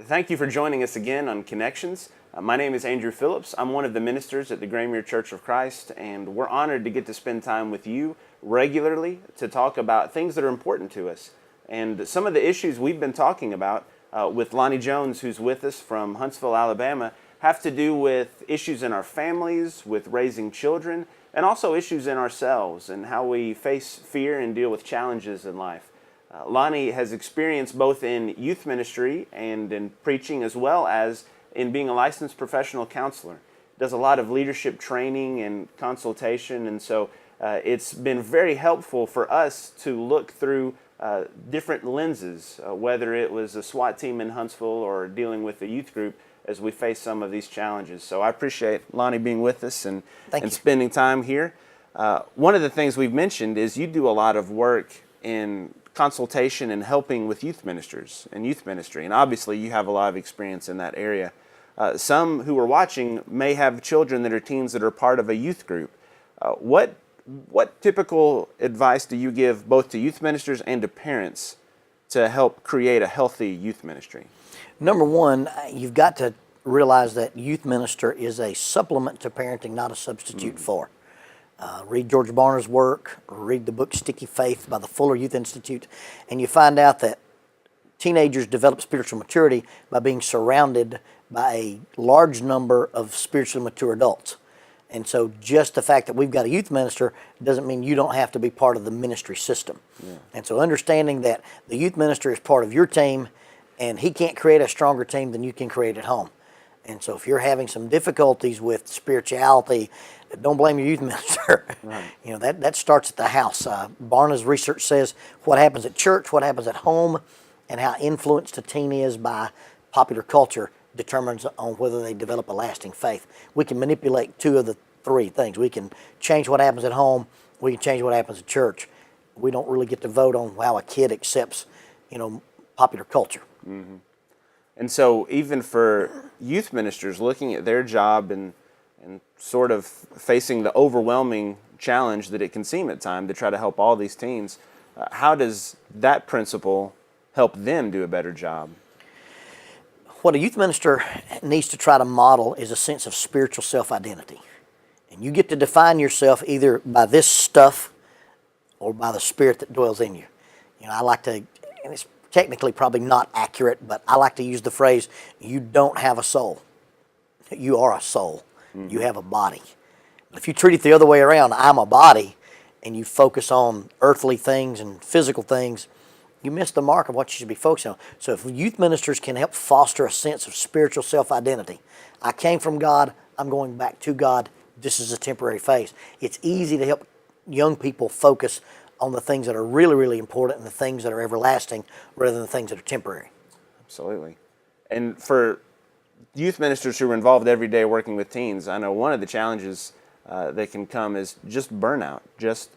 Thank you for joining us again on Connections. My name is Andrew Phillips. I'm one of the ministers at the Graymere Church of Christ, and we're honored to get to spend time with you regularly to talk about things that are important to us. And some of the issues we've been talking about with Lonnie Jones, who's with us from Huntsville, Alabama, have to do with issues in our families, with raising children, and also issues in ourselves and how we face fear and deal with challenges in life. Lonnie has experience both in youth ministry and in preaching, as well as in being a licensed professional counselor. Does a lot of leadership training and consultation, and so it's been very helpful for us to look through different lenses, whether it was a SWAT team in Huntsville or dealing with a youth group as we face some of these challenges. So I appreciate Lonnie being with us and spending time here. One of the things we've mentioned is you do a lot of work in consultation and helping with youth ministers and youth ministry, and obviously you have a lot of experience in that area. Some who are watching may have children that are teens that are part of a youth group. What typical advice do you give both to youth ministers and to parents to help create a healthy youth ministry? Number one, you've got to realize that youth minister is a supplement to parenting, not a substitute for. Read George Barna's work, read the book Sticky Faith by the Fuller Youth Institute, and you find out that teenagers develop spiritual maturity by being surrounded by a large number of spiritually mature adults. And so just the fact that we've got a youth minister doesn't mean you don't have to be part of the ministry system. Yeah. And so understanding that the youth minister is part of your team, and he can't create a stronger team than you can create at home. And so if you're having some difficulties with spirituality, don't blame your youth minister. Right. You know, that starts at the house. Barna's research says what happens at church, what happens at home, and how influenced a teen is by popular culture determines on whether they develop a lasting faith. We can manipulate two of the three things. We can change what happens at home. We can change what happens at church. We don't really get to vote on how a kid accepts, popular culture. Mm-hmm. And so even for youth ministers looking at their job and sort of facing the overwhelming challenge that it can seem at times to try to help all these teens, how does that principle help them do a better job? What a youth minister needs to try to model is a sense of spiritual self-identity. And you get to define yourself either by this stuff or by the spirit that dwells in you. I like to, and it's technically probably not accurate, but I like to use the phrase, you don't have a soul. You are a soul. Mm-hmm. You have a body. If you treat it the other way around, I'm a body, and you focus on earthly things and physical things, you miss the mark of what you should be focusing on. So if youth ministers can help foster a sense of spiritual self-identity, I came from God, I'm going back to God, this is a temporary phase. It's easy to help young people focus on the things that are really, really important and the things that are everlasting rather than the things that are temporary. Absolutely. And for youth ministers who are involved every day working with teens, I know one of the challenges that can come is just burnout, just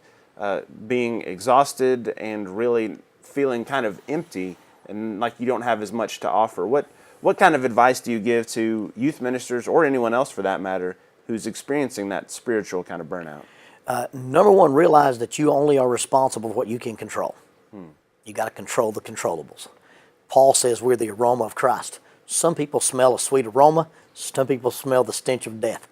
being exhausted and really feeling kind of empty and like you don't have as much to offer. What kind of advice do you give to youth ministers or anyone else for that matter who's experiencing that spiritual kind of burnout? Number one, realize that you only are responsible for what you can control. You got to control the controllables. Paul says we're the aroma of Christ. Some people smell a sweet aroma. Some people smell the stench of death.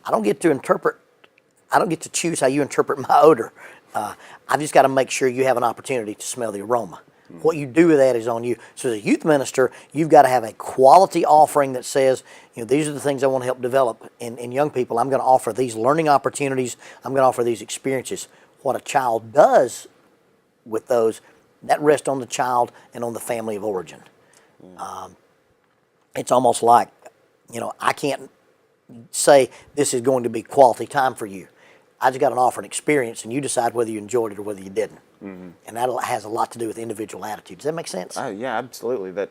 I don't get to choose how you interpret my odor. I've just got to make sure you have an opportunity to smell the aroma. What you do with that is on you. So as a youth minister, you've got to have a quality offering that says, these are the things I want to help develop in young people. I'm going to offer these learning opportunities. I'm going to offer these experiences. What a child does with those, that rests on the child and on the family of origin. It's almost like, I can't say this is going to be quality time for you. I just got an offer and experience, and you decide whether you enjoyed it or whether you didn't. Mm-hmm. And that has a lot to do with individual attitude. Does that make sense? Yeah, absolutely. That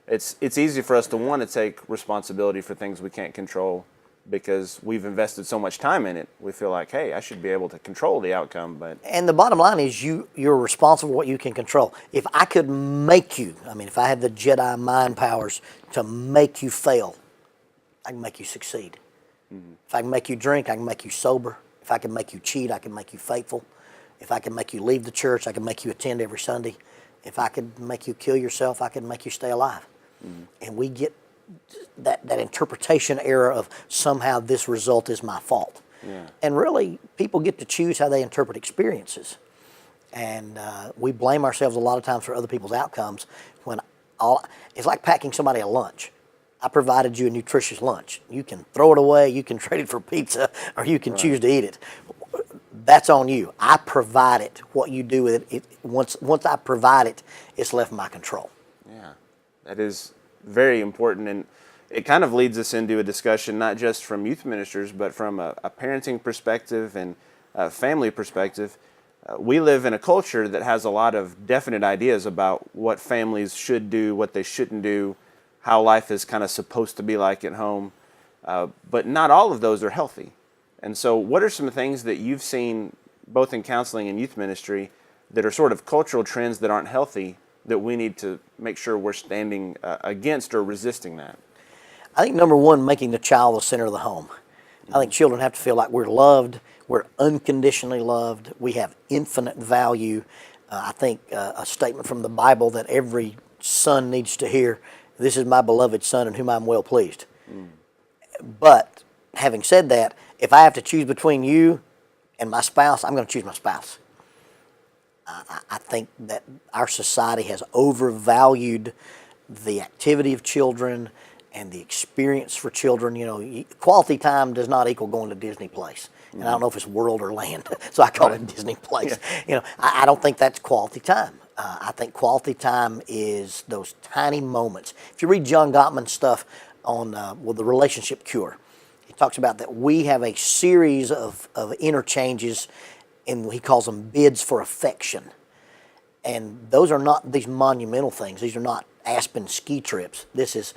it's easy for us to want to take responsibility for things we can't control because we've invested so much time in it. We feel like, hey, I should be able to control the outcome. And the bottom line is you're responsible for what you can control. If I could make you, if I had the Jedi mind powers to make you fail, I can make you succeed. Mm-hmm. If I can make you drink, I can make you sober. If I can make you cheat, I can make you faithful. If I can make you leave the church, I can make you attend every Sunday. If I could make you kill yourself, I can make you stay alive. and we get that interpretation error of somehow this result is my fault. Yeah. And really, people get to choose how they interpret experiences. And we blame ourselves a lot of times for other people's outcomes when it's like packing somebody a lunch. I provided you a nutritious lunch. You can throw it away, you can trade it for pizza, or you can choose to eat it. That's on you. I provide it. What you do with it, once I provide it, it's left in my control. Yeah, that is very important, and it kind of leads us into a discussion not just from youth ministers, but from a parenting perspective and a family perspective. We live in a culture that has a lot of definite ideas about what families should do, what they shouldn't do, how life is kind of supposed to be like at home, but not all of those are healthy. And so what are some things that you've seen both in counseling and youth ministry that are sort of cultural trends that aren't healthy that we need to make sure we're standing against or resisting that? I think number one, making the child the center of the home. I think children have to feel like we're loved, we're unconditionally loved, we have infinite value. I think a statement from the Bible that every son needs to hear, this is my beloved son in whom I'm well pleased. But having said that, if I have to choose between you and my spouse, I'm going to choose my spouse. I think that our society has overvalued the activity of children and the experience for children. You know, quality time does not equal going to Disney Place. And I don't know if it's World or Land, so I call it Disney Place. Yeah. You know, I don't think that's quality time. I think quality time is those tiny moments. If you read John Gottman's stuff on the relationship cure, he talks about that we have a series of interchanges, and he calls them bids for affection. And those are not these monumental things. These are not Aspen ski trips. This is,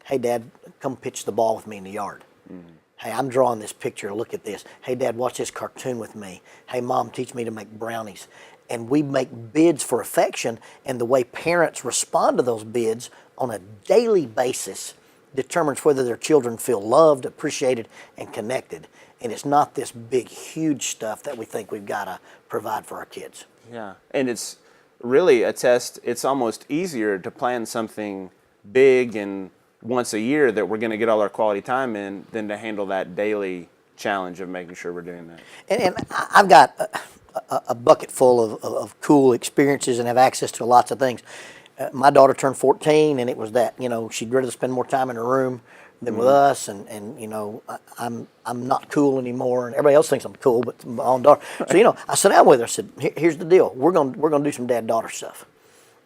hey, Dad, come pitch the ball with me in the yard. Hey, I'm drawing this picture. Look at this. Hey, Dad, watch this cartoon with me. Hey, Mom, teach me to make brownies. And we make bids for affection, and the way parents respond to those bids on a daily basis determines whether their children feel loved, appreciated, and connected. And it's not this big, huge stuff that we think we've got to provide for our kids. Yeah, and it's really a test. It's almost easier to plan something big and once a year that we're going to get all our quality time in than to handle that daily challenge of making sure we're doing that. And I've got a bucket full of cool experiences and have access to lots of things. My daughter turned 14, and it was that, you know, she'd rather spend more time in her room than with us, and you know, I'm not cool anymore, and everybody else thinks I'm cool, but my own daughter. So, you know, I sat down with her. I said, here's the deal. We're gonna do some dad-daughter stuff.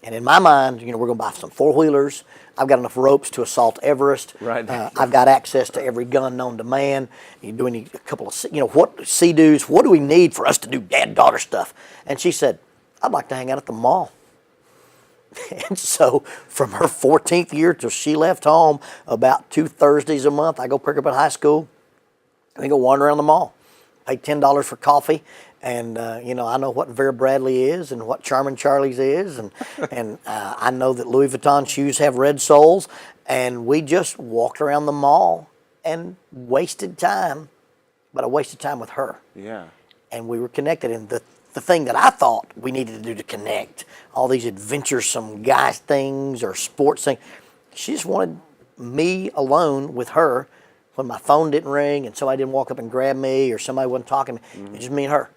And in my mind, you know, we're going to buy some four-wheelers. I've got enough ropes to assault Everest. Right. I've got access to every gun known to man. You do need a couple of, you know, what Sea-Doos, what do we need for us to do dad-daughter stuff? And she said, I'd like to hang out at the mall. And so from her 14th year till she left home, about 2 Thursdays a month, I go pick her up at high school, and we go wander around the mall. Pay $10 for coffee. And, you know, I know what Vera Bradley is and what Charmin Charlie's is. And, I know that Louis Vuitton shoes have red soles. And we just walked around the mall and wasted time. But I wasted time with her. Yeah. And we were connected. And the thing that I thought we needed to do to connect, all these adventuresome guy things or sports things, she just wanted me alone with her when my phone didn't ring and somebody didn't walk up and grab me or somebody wasn't talking to me. It's just me and her.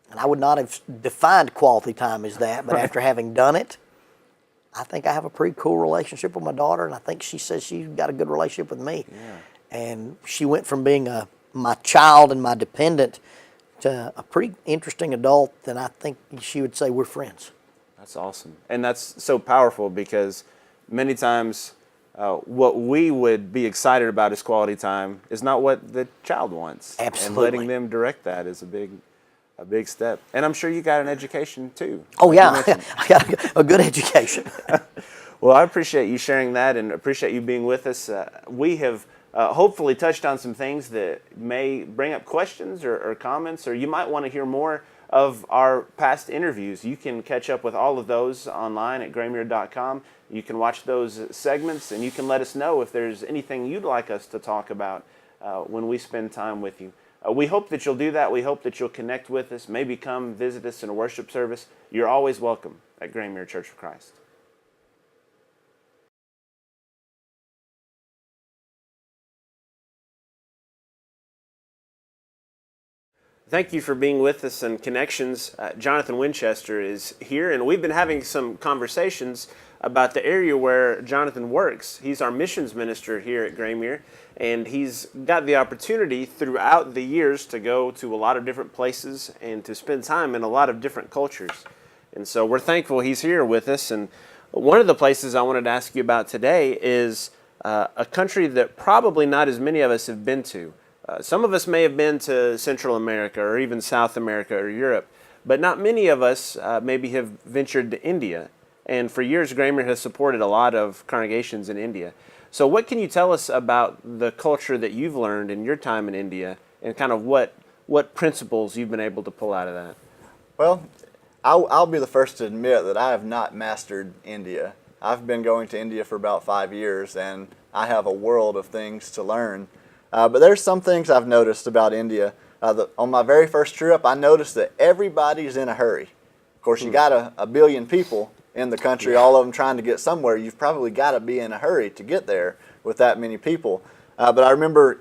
And I would not have defined quality time as that, but after having done it, I think I have a pretty cool relationship with my daughter, and I think she says she's got a good relationship with me. Yeah. And she went from being my child and my dependent to a pretty interesting adult, and I think she would say we're friends. That's awesome. And that's so powerful because many times what we would be excited about as quality time is not what the child wants. Absolutely. And letting them direct that is a big step. And I'm sure you got an education too. Oh, like yeah. I got a good education. Well, I appreciate you sharing that and appreciate you being with us. We have hopefully touched on some things that may bring up questions or comments, or you might want to hear more of our past interviews. You can catch up with all of those online at graymere.com. You can watch those segments, and you can let us know if there's anything you'd like us to talk about when we spend time with you. We hope that you'll do that. We hope that you'll connect with us, maybe come visit us in a worship service. You're always welcome at Graymere Church of Christ. Thank you for being with us on Connections. Jonathan Winchester is here, and we've been having some conversations about the area where Jonathan works. He's our missions minister here at Graymere, and he's got the opportunity throughout the years to go to a lot of different places and to spend time in a lot of different cultures. And so we're thankful he's here with us. And one of the places I wanted to ask you about today is a country that probably not as many of us have been to. Some of us may have been to Central America or even South America or Europe, but not many of us maybe have ventured to India. And for years, Graymere has supported a lot of congregations in India. So what can you tell us about the culture that you've learned in your time in India and kind of what principles you've been able to pull out of that? Well, I'll be the first to admit that I have not mastered India. I've been going to India for about 5 years, and I have a world of things to learn. But there's some things I've noticed about India. On my very first trip, I noticed that everybody's in a hurry. Of course, you got a billion people in the country, all of them trying to get somewhere. You've probably got to be in a hurry to get there with that many people. But I remember,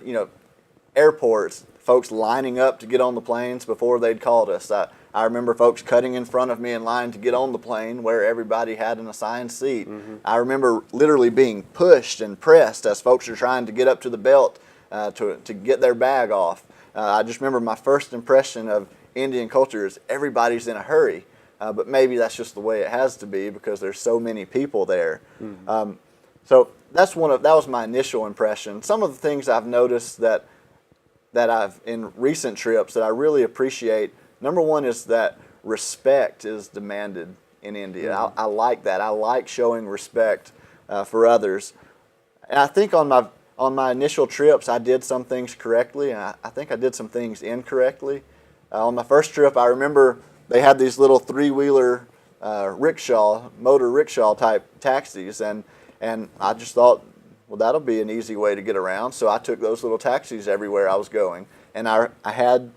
airports, folks lining up to get on the planes before they'd called us. I remember folks cutting in front of me in line to get on the plane where everybody had an assigned seat. Mm-hmm. I remember literally being pushed and pressed as folks are trying to get up to the belt to get their bag off. I just remember my first impression of Indian culture is everybody's in a hurry. But maybe that's just the way it has to be because there's so many people there. Mm-hmm. So that was my initial impression. Some of the things I've noticed that I've in recent trips that I really appreciate. Number one is that respect is demanded in India. Mm-hmm. I like that. I like showing respect for others. And I think on my initial trips, I did some things correctly, and I think I did some things incorrectly. On my first trip, I remember they had these little three-wheeler motor rickshaw type taxis, and I just thought, well, that'll be an easy way to get around. So I took those little taxis everywhere I was going, and I had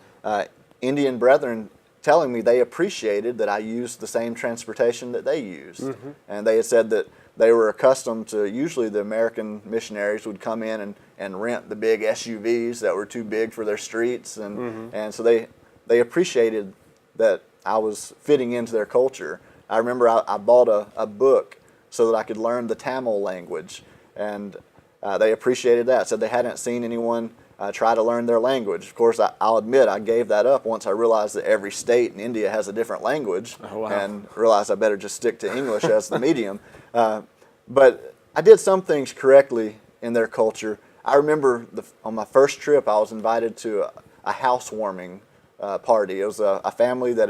Indian brethren telling me they appreciated that I used the same transportation that they used. Mm-hmm. And they had said that they were accustomed to, usually the American missionaries would come in and rent the big SUVs that were too big for their streets, and so they appreciated that I was fitting into their culture. I remember I bought a book so that I could learn the Tamil language, and they appreciated that. Said they hadn't seen anyone try to learn their language. Of course, I'll admit I gave that up once I realized that every state in India has a different language. Oh, wow. And realized I better just stick to English as the medium. But I did some things correctly in their culture. I remember on my first trip, I was invited to a housewarming party. It was a family that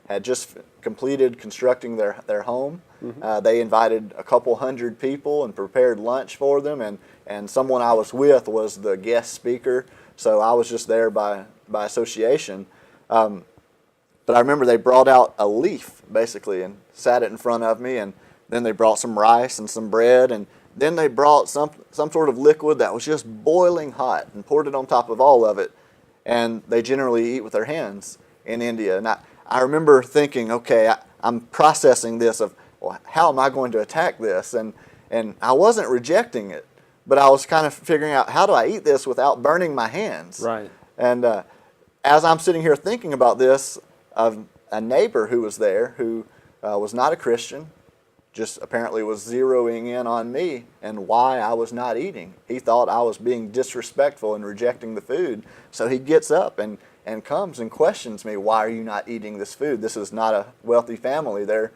had just completed constructing their home. Mm-hmm. They invited a couple hundred people and prepared lunch for them, and someone I was with was the guest speaker, so I was just there by association. But I remember they brought out a leaf, basically, and sat it in front of me, and then they brought some rice and some bread, and then they brought some sort of liquid that was just boiling hot and poured it on top of all of it. And they generally eat with their hands in India. And I remember thinking, okay, I'm processing this of, well, how am I going to attack this? And I wasn't rejecting it, but I was kind of figuring out, how do I eat this without burning my hands? Right. And as I'm sitting here thinking about this, a neighbor who was there who was not a Christian, just apparently was zeroing in on me and why I was not eating. He thought I was being disrespectful and rejecting the food. So he gets up and comes and questions me, why are you not eating this food? This is not a wealthy family. They're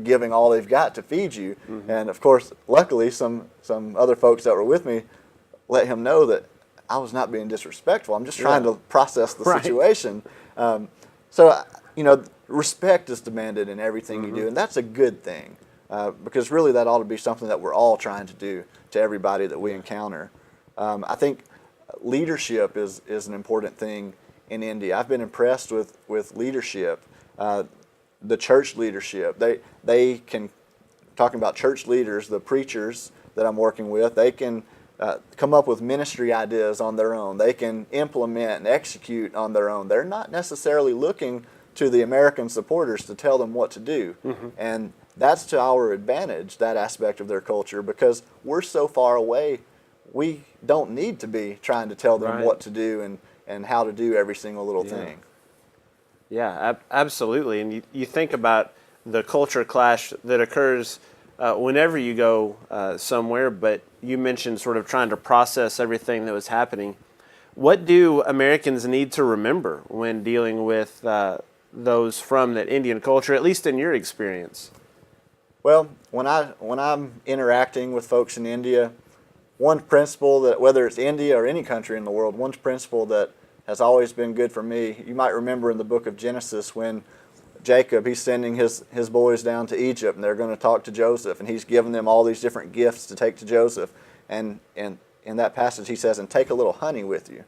giving all they've got to feed you. Mm-hmm. And of course, luckily, some other folks that were with me let him know that I was not being disrespectful. I'm just trying to process the situation. So respect is demanded in everything you do, and that's a good thing. Because really that ought to be something that we're all trying to do to everybody that we encounter. I think leadership is an important thing in India. I've been impressed with leadership, the church leadership. They can, talking about church leaders, the preachers that I'm working with, they can come up with ministry ideas on their own. They can implement and execute on their own. They're not necessarily looking to the American supporters to tell them what to do. Mm-hmm. And that's to our advantage, that aspect of their culture, because we're so far away, we don't need to be trying to tell them what to do and how to do every single little thing. Yeah, absolutely. And you think about the culture clash that occurs whenever you go somewhere, but you mentioned sort of trying to process everything that was happening. What do Americans need to remember when dealing with those from that Indian culture, at least in your experience? Well, when I'm interacting with folks in India, one principle that, whether it's India or any country in the world, one principle that has always been good for me, you might remember in the book of Genesis when Jacob, he's sending his boys down to Egypt, and they're going to talk to Joseph, and he's giving them all these different gifts to take to Joseph. And in that passage he says, and take a little honey with you.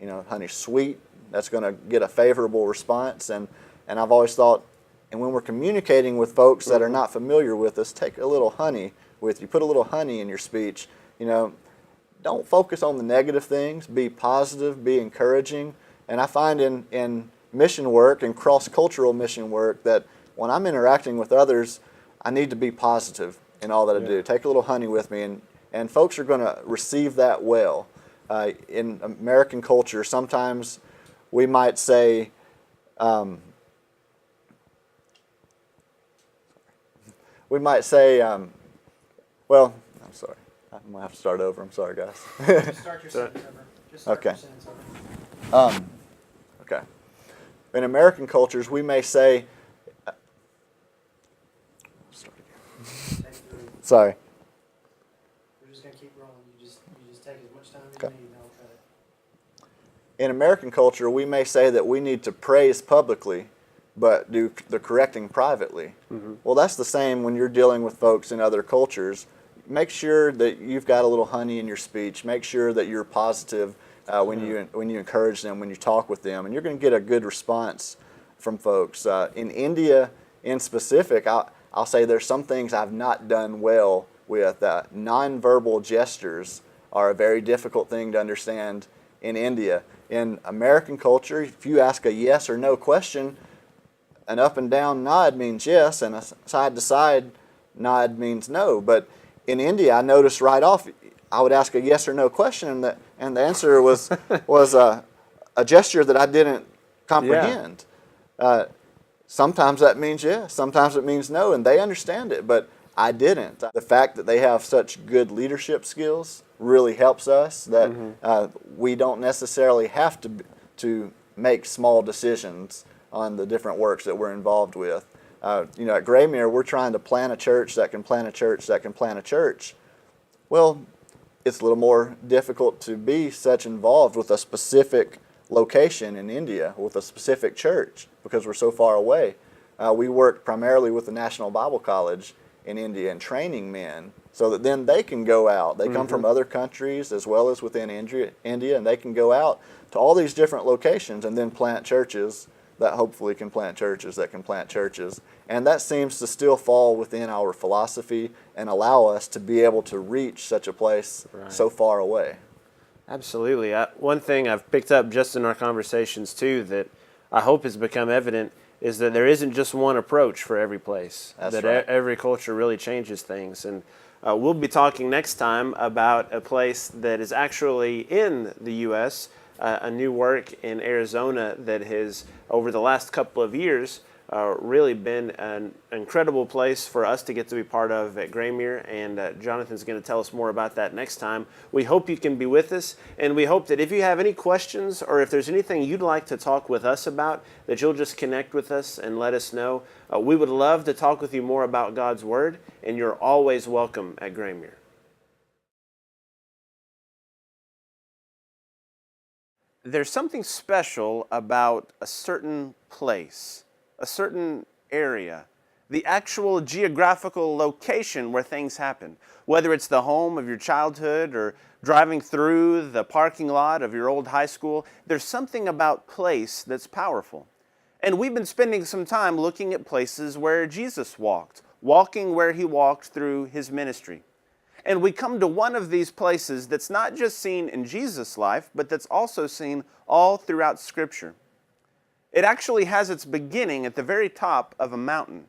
You know, honey's sweet, that's going to get a favorable response. And I've always thought, and when we're communicating with folks that are not familiar with us, take a little honey with you. Put a little honey in your speech. You know, don't focus on the negative things. Be positive, be encouraging. And I find in mission work and cross-cultural mission work that when I'm interacting with others, I need to be positive in all that I do. Take a little honey with me, and folks are going to receive that well. In American culture, sometimes we might say, well, I'm sorry. I'm going to have to start over. I'm sorry, guys. Just start your sentence over. Just start your sentence over. Okay. In American cultures, we may say, sorry. We're just going to keep rolling. You just take as much time as Okay. you need and I'll cut it. In American culture, we may say that we need to praise publicly, but do the correcting privately. Mm-hmm. Well, that's the same when you're dealing with folks in other cultures. Make sure that you've got a little honey in your speech. Make sure that you're positive when you encourage them, when you talk with them, and you're going to get a good response from folks. In India, in specific, I'll say there's some things I've not done well with. Nonverbal gestures are a very difficult thing to understand in India. In American culture, if you ask a yes or no question, an up and down nod means yes, and a side to side nod means no. But in India, I noticed right off, I would ask a yes or no question, and the answer was a gesture that I didn't comprehend. Yeah. Sometimes that means yes, sometimes it means no, and they understand it, but I didn't. The fact that they have such good leadership skills really helps us, that we don't necessarily have to make small decisions on the different works that we're involved with. At Graymere, we're trying to plant a church that can plant a church that can plant a church. Well, it's a little more difficult to be such involved with a specific location in India, with a specific church, because we're so far away. We work primarily with the National Bible College in India and training men so that then they can go out. They come from other countries as well as within India, and they can go out to all these different locations and then plant churches that hopefully can plant churches that can plant churches. And that seems to still fall within our philosophy and allow us to be able to reach such a place so far away. Absolutely. One thing I've picked up just in our conversations too that I hope has become evident is that there isn't just one approach for every place. That's that right. Every culture really changes things. And we'll be talking next time about a place that is actually in the U.S., a new work in Arizona that has, over the last couple of years, really been an incredible place for us to get to be part of at Graymere, and Jonathan's going to tell us more about that next time. We hope you can be with us, and we hope that if you have any questions or if there's anything you'd like to talk with us about, that you'll just connect with us and let us know. We would love to talk with you more about God's Word, and you're always welcome at Graymere. There's something special about a certain place, a certain area, the actual geographical location where things happen. Whether it's the home of your childhood or driving through the parking lot of your old high school, there's something about place that's powerful. And we've been spending some time looking at places where Jesus walked, walking where he walked through his ministry. And we come to one of these places that's not just seen in Jesus' life, but that's also seen all throughout Scripture. It actually has its beginning at the very top of a mountain.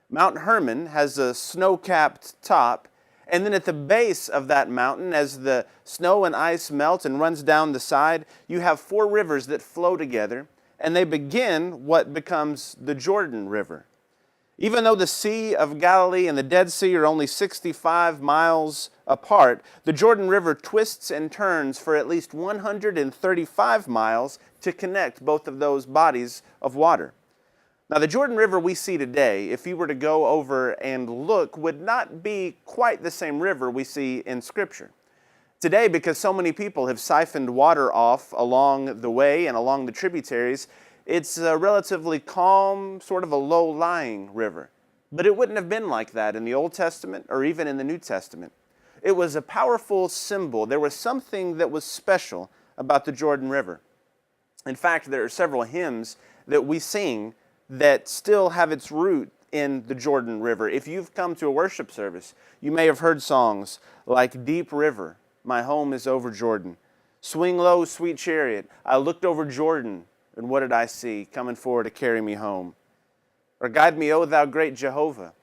Mount Hermon has a snow-capped top, and then at the base of that mountain, as the snow and ice melt and runs down the side, you have 4 rivers that flow together and they begin what becomes the Jordan River. Even though the Sea of Galilee and the Dead Sea are only 65 miles apart, the Jordan River twists and turns for at least 135 miles to connect both of those bodies of water. Now, the Jordan River we see today, if you were to go over and look, would not be quite the same river we see in Scripture. Today, because so many people have siphoned water off along the way and along the tributaries, it's a relatively calm, sort of a low-lying river. But it wouldn't have been like that in the Old Testament or even in the New Testament. It was a powerful symbol. There was something that was special about the Jordan River. In fact, there are several hymns that we sing that still have its root in the Jordan River. If you've come to a worship service, you may have heard songs like Deep River, My Home is Over Jordan. Swing low, sweet chariot, I looked over Jordan, and what did I see coming forward to carry me home? Or guide me, O thou great Jehovah.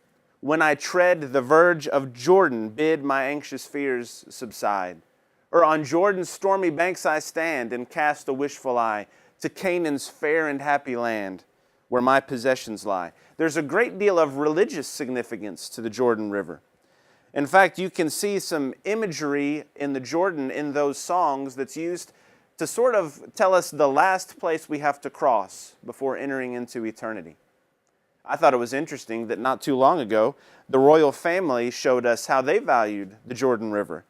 When I tread the verge of Jordan, bid my anxious fears subside. Or on Jordan's stormy banks I stand and cast a wishful eye to Canaan's fair and happy land, where my possessions lie. There's a great deal of religious significance to the Jordan River. In fact, you can see some imagery in the Jordan in those songs that's used to sort of tell us the last place we have to cross before entering into eternity. I thought it was interesting that not too long ago, the royal family showed us how they valued the Jordan River.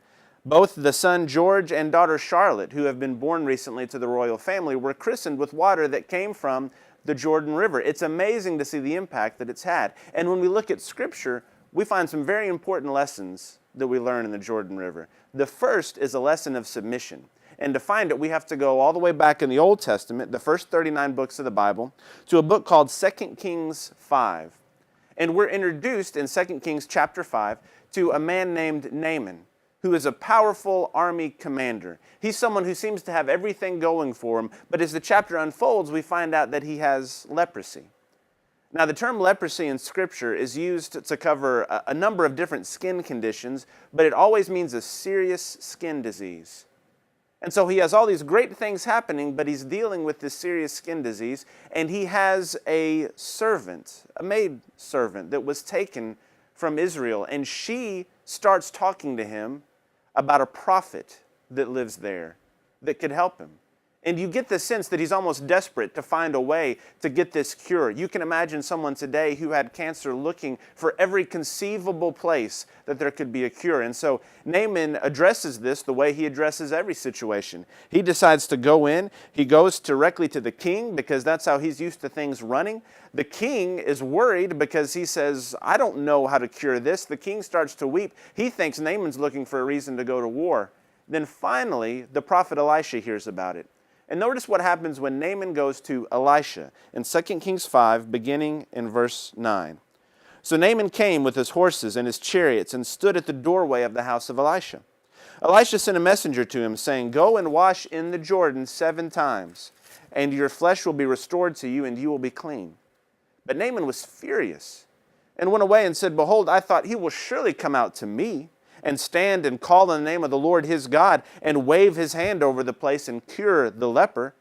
Both the son George and daughter Charlotte, who have been born recently to the royal family, were christened with water that came from the Jordan River. It's amazing to see the impact that it's had. And when we look at Scripture, we find some very important lessons that we learn in the Jordan River. The first is a lesson of submission. And to find it, we have to go all the way back in the Old Testament, the first 39 books of the Bible, to a book called 2 Kings 5. And we're introduced in 2 Kings chapter 5 to a man named Naaman, who is a powerful army commander. He's someone who seems to have everything going for him, but as the chapter unfolds, we find out that he has leprosy. Now, the term leprosy in Scripture is used to cover a number of different skin conditions, but it always means a serious skin disease. And so he has all these great things happening, but he's dealing with this serious skin disease, and he has a servant, a maid servant that was taken from Israel, and she starts talking to him about a prophet that lives there that could help him. And you get the sense that he's almost desperate to find a way to get this cure. You can imagine someone today who had cancer looking for every conceivable place that there could be a cure. And so Naaman addresses this the way he addresses every situation. He decides to go in. He goes directly to the king because that's how he's used to things running. The king is worried because he says, I don't know how to cure this. The king starts to weep. He thinks Naaman's looking for a reason to go to war. Then finally, the prophet Elisha hears about it. And notice what happens when Naaman goes to Elisha in 2 Kings 5, beginning in verse 9. So Naaman came with his horses and his chariots and stood at the doorway of the house of Elisha. Elisha sent a messenger to him, saying, Go and wash in the Jordan 7 times, and your flesh will be restored to you, and you will be clean. But Naaman was furious and went away and said, Behold, I thought he will surely come out to me and stand and call on the name of the Lord his God and wave his hand over the place and cure the leper.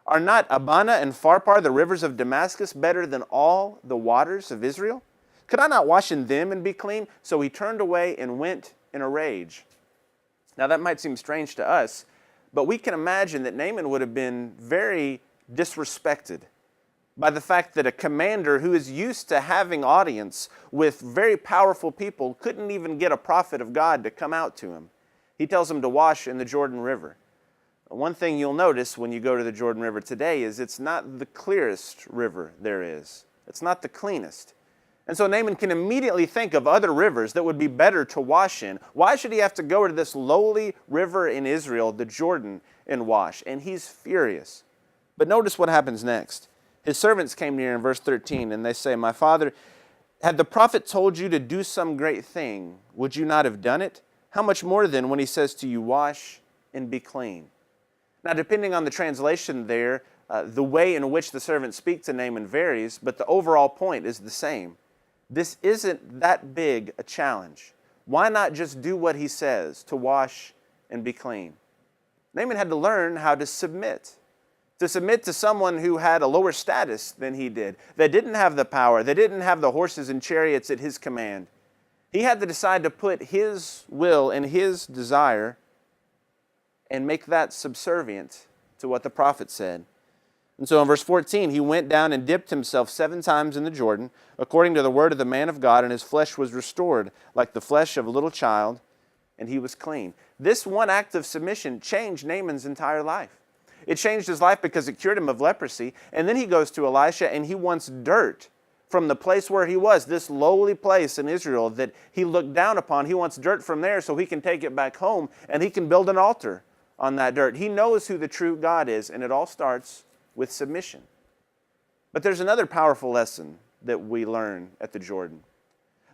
Are not Abana and Pharpar, the rivers of Damascus, better than all the waters of Israel? Could I not wash in them and be clean? So he turned away and went in a rage. Now that might seem strange to us, but we can imagine that Naaman would have been very disrespected by the fact that a commander who is used to having audience with very powerful people couldn't even get a prophet of God to come out to him. He tells him to wash in the Jordan River. One thing you'll notice when you go to the Jordan River today is it's not the clearest river there is. It's not the cleanest. And so Naaman can immediately think of other rivers that would be better to wash in. Why should he have to go to this lowly river in Israel, the Jordan, and wash? And he's furious. But notice what happens next. His servants came near in verse 13, and they say, My father, had the prophet told you to do some great thing, would you not have done it? How much more then when he says to you, Wash and be clean? Now, depending on the translation there, the way in which the servants speak to Naaman varies, but the overall point is the same. This isn't that big a challenge. Why not just do what he says, to wash and be clean? Naaman had to learn how to submit. to submit to someone who had a lower status than he did, that didn't have the power, that didn't have the horses and chariots at his command. He had to decide to put his will and his desire and make that subservient to what the prophet said. And so in verse 14, he went down and dipped himself 7 times in the Jordan, according to the word of the man of God, and his flesh was restored like the flesh of a little child, and he was clean. This one act of submission changed Naaman's entire life. It changed his life because it cured him of leprosy. And then he goes to Elisha and he wants dirt from the place where he was, this lowly place in Israel that he looked down upon. He wants dirt from there so he can take it back home and he can build an altar on that dirt. He knows who the true God is, and it all starts with submission. But there's another powerful lesson that we learn at the Jordan.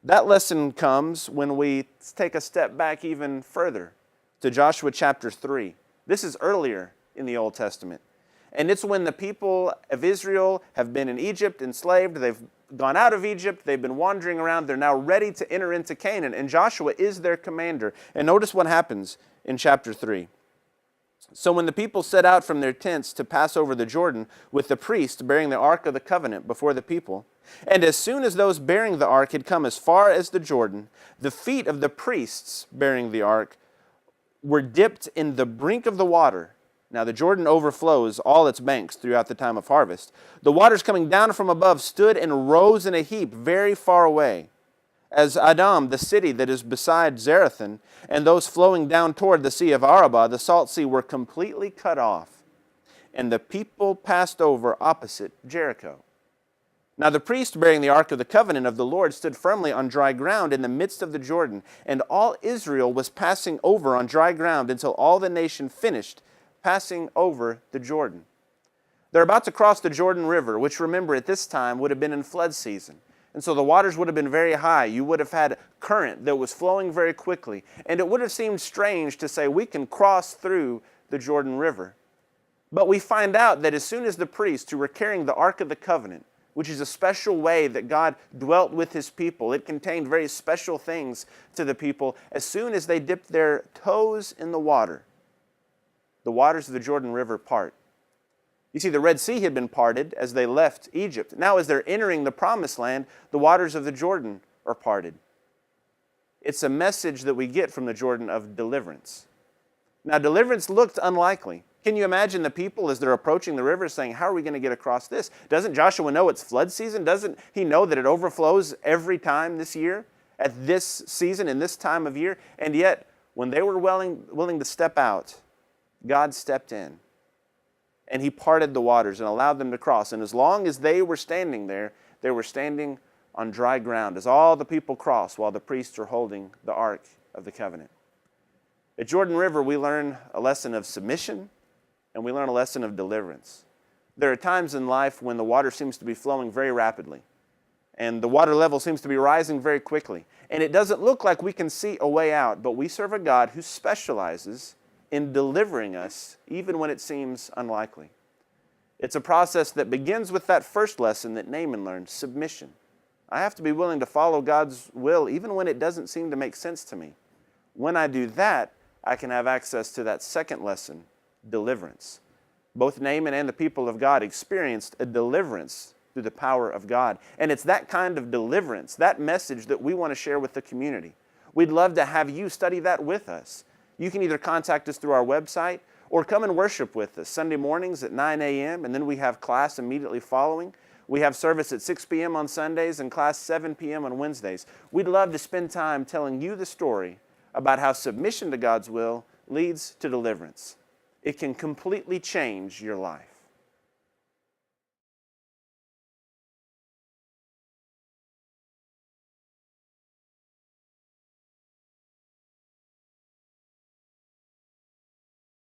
That lesson comes when we take a step back even further to Joshua chapter 3. This is earlier in the Old Testament. And it's when the people of Israel have been in Egypt enslaved. They've gone out of Egypt. They've been wandering around. They're now ready to enter into Canaan. And Joshua is their commander. And notice what happens in chapter 3. So when the people set out from their tents to pass over the Jordan with the priest bearing the ark of the covenant before the people, and as soon as those bearing the ark had come as far as the Jordan, the feet of the priests bearing the ark were dipped in the brink of the water. Now the Jordan overflows all its banks throughout the time of harvest. The waters coming down from above stood and rose in a heap very far away, as Adam, the city that is beside Zarethan, and those flowing down toward the sea of Arabah, the salt sea, were completely cut off. And the people passed over opposite Jericho. Now the priest bearing the ark of the covenant of the Lord stood firmly on dry ground in the midst of the Jordan, and all Israel was passing over on dry ground until all the nation finished passing over the Jordan. They're about to cross the Jordan River, which, remember, at this time would have been in flood season. And so the waters would have been very high. You would have had current that was flowing very quickly. And it would have seemed strange to say, we can cross through the Jordan River. But we find out that as soon as the priests who were carrying the Ark of the Covenant, which is a special way that God dwelt with his people, it contained very special things to the people, as soon as they dipped their toes in the waters of the Jordan River part. You see, the Red Sea had been parted as they left Egypt. Now as they're entering the Promised Land, the waters of the Jordan are parted. It's a message that we get from the Jordan of deliverance. Now deliverance looked unlikely. Can you imagine the people as they're approaching the river saying, how are we going to get across this? Doesn't Joshua know it's flood season? Doesn't he know that it overflows every time this year, at this season, in this time of year? And yet, when they were willing to step out, God stepped in. And he parted the waters and allowed them to cross. And as long as they were standing there, they were standing on dry ground as all the people crossed while the priests are holding the Ark of the Covenant. At Jordan River, we learn a lesson of submission and we learn a lesson of deliverance. There are times in life when the water seems to be flowing very rapidly and the water level seems to be rising very quickly. And it doesn't look like we can see a way out, but we serve a God who specializes in delivering us even when it seems unlikely. It's a process that begins with that first lesson that Naaman learned, submission. I have to be willing to follow God's will even when it doesn't seem to make sense to me. When I do that, I can have access to that second lesson, deliverance. Both Naaman and the people of God experienced a deliverance through the power of God. And it's that kind of deliverance, that message that we want to share with the community. We'd love to have you study that with us. You can either contact us through our website or come and worship with us Sunday mornings at 9 a.m. and then we have class immediately following. We have service at 6 p.m. on Sundays and class 7 p.m. on Wednesdays. We'd love to spend time telling you the story about how submission to God's will leads to deliverance. It can completely change your life.